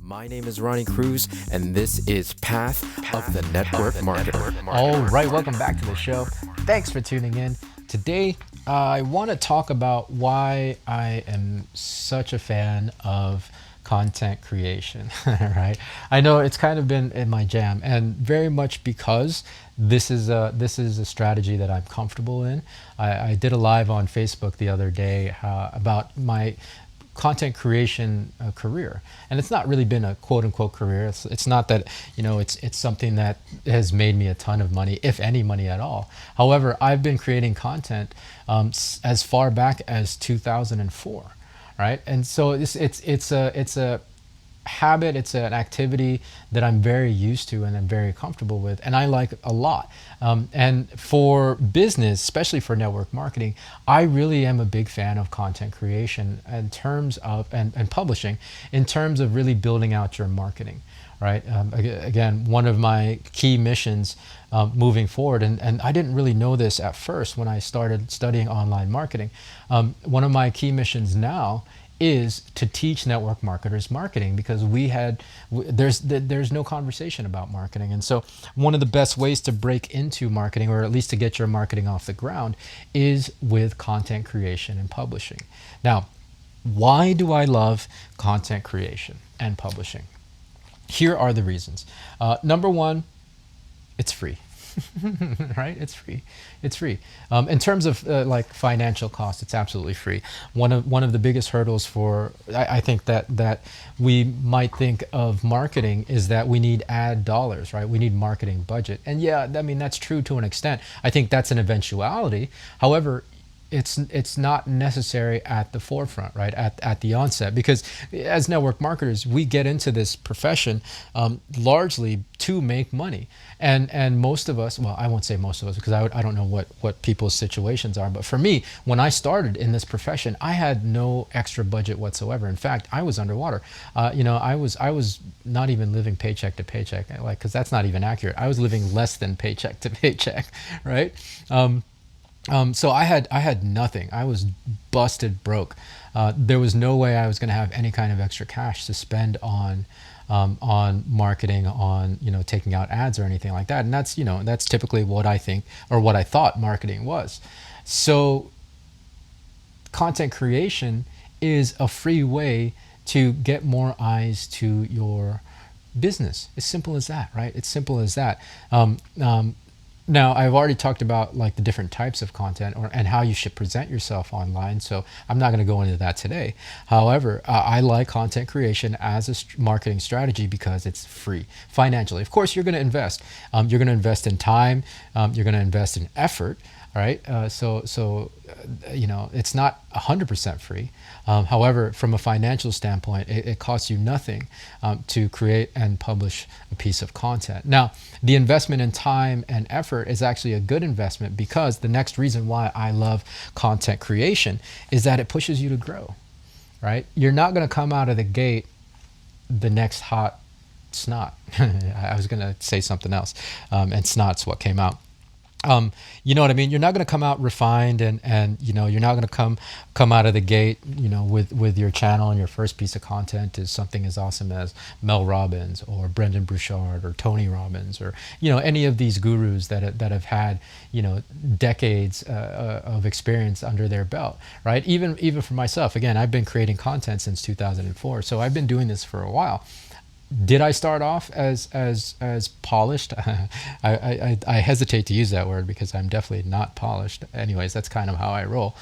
My name is Ronnie Cruz, and this is Path of the Network Marketer. All right, welcome back to the show. Thanks for tuning in. Today, I want to talk about why I am such a fan of content creation, right? I know it's kind of been in my jam, and very much because this is a strategy that I'm comfortable in. I did a live on Facebook the other day about my content creation career, and it's not really been a quote unquote career. It's not that it's something that has made me a ton of money, if any money at all. However, I've been creating content as far back as 2004, right? And so it's a habit, it's an activity that I'm very used to and I'm very comfortable with, and I like a lot. And for business, especially for network marketing, I really am a big fan of content creation in terms of and publishing, in terms of really building out your marketing, right? Again, one of my key missions moving forward, and I didn't really know this at first when I started studying online marketing. One of my key missions now is to teach network marketers marketing, because there's no conversation about marketing. And so one of the best ways to break into marketing, or at least to get your marketing off the ground, is with content creation and publishing. Now, why do I love content creation and publishing? Here are the reasons. Number one, it's free. Right? It's free. It's free. In terms of like financial cost, it's absolutely free. One of the biggest hurdles for I think that we might think of marketing is that we need ad dollars, right? We need marketing budget, and yeah, I mean that's true to an extent. I think that's an eventuality. However, it's not necessary at the forefront, right? At the onset, because as network marketers, we get into this profession largely to make money, and most of us, well, I won't say most of us, because I don't know what people's situations are, but for me, when I started in this profession, I had no extra budget whatsoever. In fact, I was underwater. I was not even living paycheck to paycheck, like, because that's not even accurate. I was living less than paycheck to paycheck, right? So I had nothing. I was busted broke. There was no way I was going to have any kind of extra cash to spend on marketing, on taking out ads or anything like that. And that's typically what I think, or what I thought marketing was. So content creation is a free way to get more eyes to your business. As simple as that, right? It's simple as that. Now, I've already talked about like the different types of content and how you should present yourself online, so I'm not going to go into that today. However, I like content creation as a marketing strategy because it's free financially. Of course, you're going to invest. You're going to invest in time. You're going to invest in effort. All right. It's not 100% free. However, from a financial standpoint, it costs you nothing to create and publish a piece of content. Now, the investment in time and effort is actually a good investment, because the next reason why I love content creation is that it pushes you to grow, right? You're not going to come out of the gate the next hot snot. I was going to say something else, and snot's what came out. You know what I mean? You're not going to come out refined, and you're not going to come out of the gate, with your channel and your first piece of content is something as awesome as Mel Robbins or Brendan Burchard or Tony Robbins, or any of these gurus that have had decades of experience under their belt, right? Even for myself, again, I've been creating content since 2004, so I've been doing this for a while. Did I start off as polished? I hesitate to use that word because I'm definitely not polished. Anyways, that's kind of how I roll.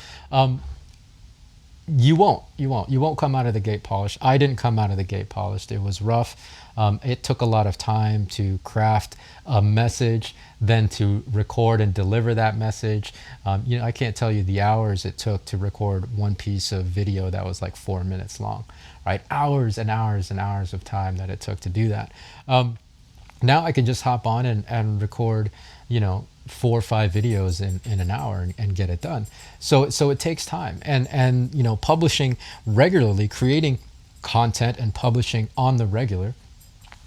You won't come out of the gate polished. I didn't come out of the gate polished. It was rough. It took a lot of time to craft a message, then to record and deliver that message. I can't tell you the hours it took to record one piece of video that was like 4 minutes long, right? Hours and hours and hours of time that it took to do that. Now I can just hop on and record, 4 or 5 videos in an hour and get it done. So it takes time, and publishing regularly, creating content and publishing on the regular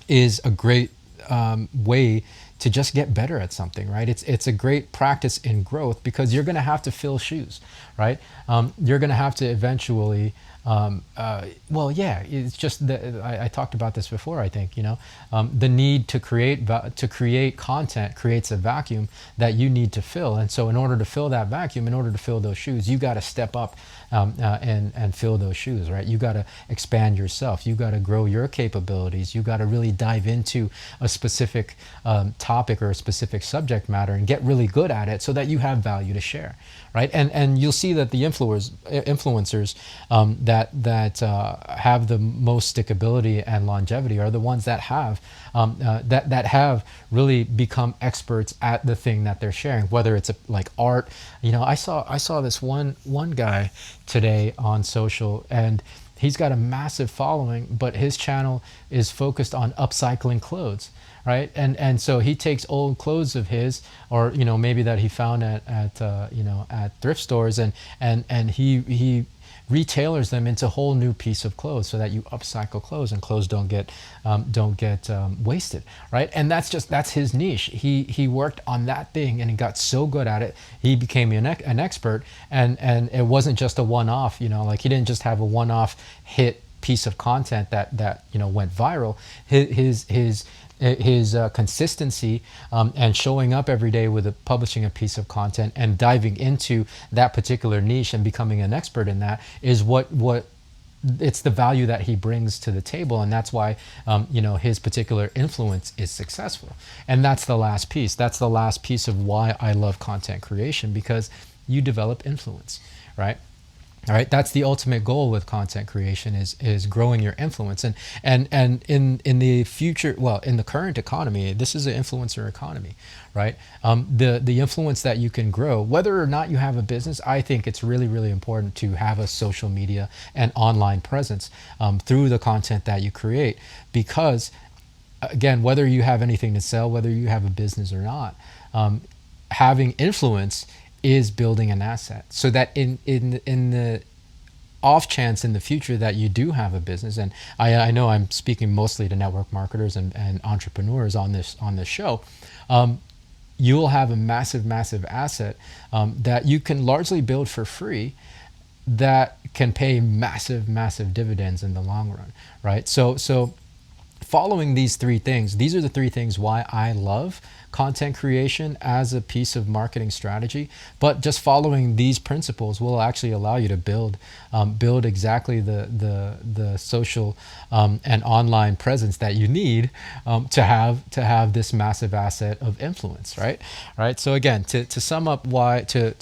is a great way to just get better at something, right? It's a great practice in growth, because you're going to have to fill shoes, right? You're going to have to eventually well, yeah, it's just that I talked about this before. I think the need to create content creates a vacuum that you need to fill, and so in order to fill that vacuum, in order to fill those shoes, you got to step up and fill those shoes, right? You got to expand yourself. You got to grow your capabilities. You got to really dive into a specific topic or a specific subject matter and get really good at it, so that you have value to share, right? And you'll see that the influencers that have the most stickability and longevity are the ones that have that have really become experts at the thing that they're sharing, whether it's like art. I saw this one guy today on social, and he's got a massive following, but his channel is focused on upcycling clothes, right? And so he takes old clothes of his, or maybe that he found at thrift stores, and he retailers them into a whole new piece of clothes, so that you upcycle clothes and clothes don't get wasted, right? And that's his niche. He worked on that thing and he got so good at it, he became an expert, and it wasn't just a one-off. Like, he didn't just have a one-off hit piece of content that went viral. His consistency and showing up every day with publishing a piece of content and diving into that particular niche and becoming an expert in that is what it's the value that he brings to the table, and that's why his particular influence is successful. And that's the last piece. That's the last piece of why I love content creation, because you develop influence, right? All right, that's the ultimate goal with content creation is growing your influence. And in the future, well, in the current economy, this is an influencer economy, right? The influence that you can grow, whether or not you have a business, I think it's really, really important to have a social media and online presence through the content that you create, because again, whether you have anything to sell, whether you have a business or not, having influence is building an asset, so that in the off chance in the future that you do have a business, and I know I'm speaking mostly to network marketers and entrepreneurs on this show, you will have a massive asset that you can largely build for free, that can pay massive dividends in the long run, right? So following these three things, these are the three things why I love content creation as a piece of marketing strategy. But just following these principles will actually allow you to build exactly the social and online presence that you need to have this massive asset of influence, right? So again, to sum up why to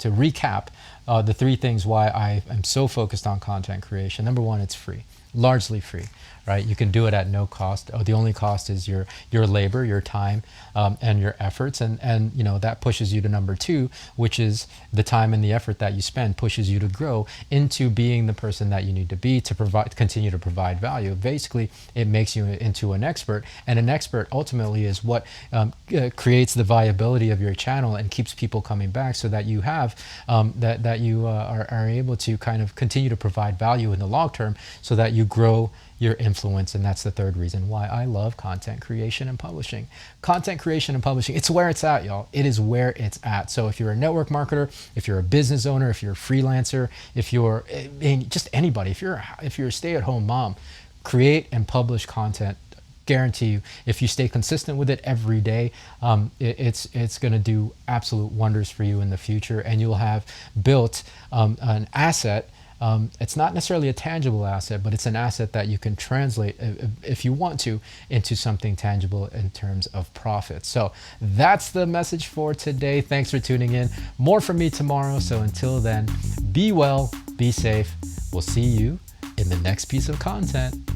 recap the three things why I am so focused on content creation. Number one, it's free. Largely free, right? You can do it at no cost. The only cost is your labor, your time, and your efforts, and that pushes you to number two, which is the time and the effort that you spend pushes you to grow into being the person that you need to be to continue to provide value. Basically, it makes you into an expert, and an expert ultimately is what creates the viability of your channel and keeps people coming back, so that you have that you are able to kind of continue to provide value in the long term, so that you grow your influence. And that's the third reason why I love content creation and publishing. Content creation and publishing, it's where it's at, y'all. It is where it's at. So if you're a network marketer, if you're a business owner, if you're a freelancer, if you're just anybody, if you're a stay-at-home mom, create and publish content. Guarantee you, if you stay consistent with it every day, it's going to do absolute wonders for you in the future, and you'll have built an asset. It's not necessarily a tangible asset, but it's an asset that you can translate, if you want to, into something tangible in terms of profit. So that's the message for today. Thanks for tuning in. More from me tomorrow. So until then, be well, be safe. We'll see you in the next piece of content.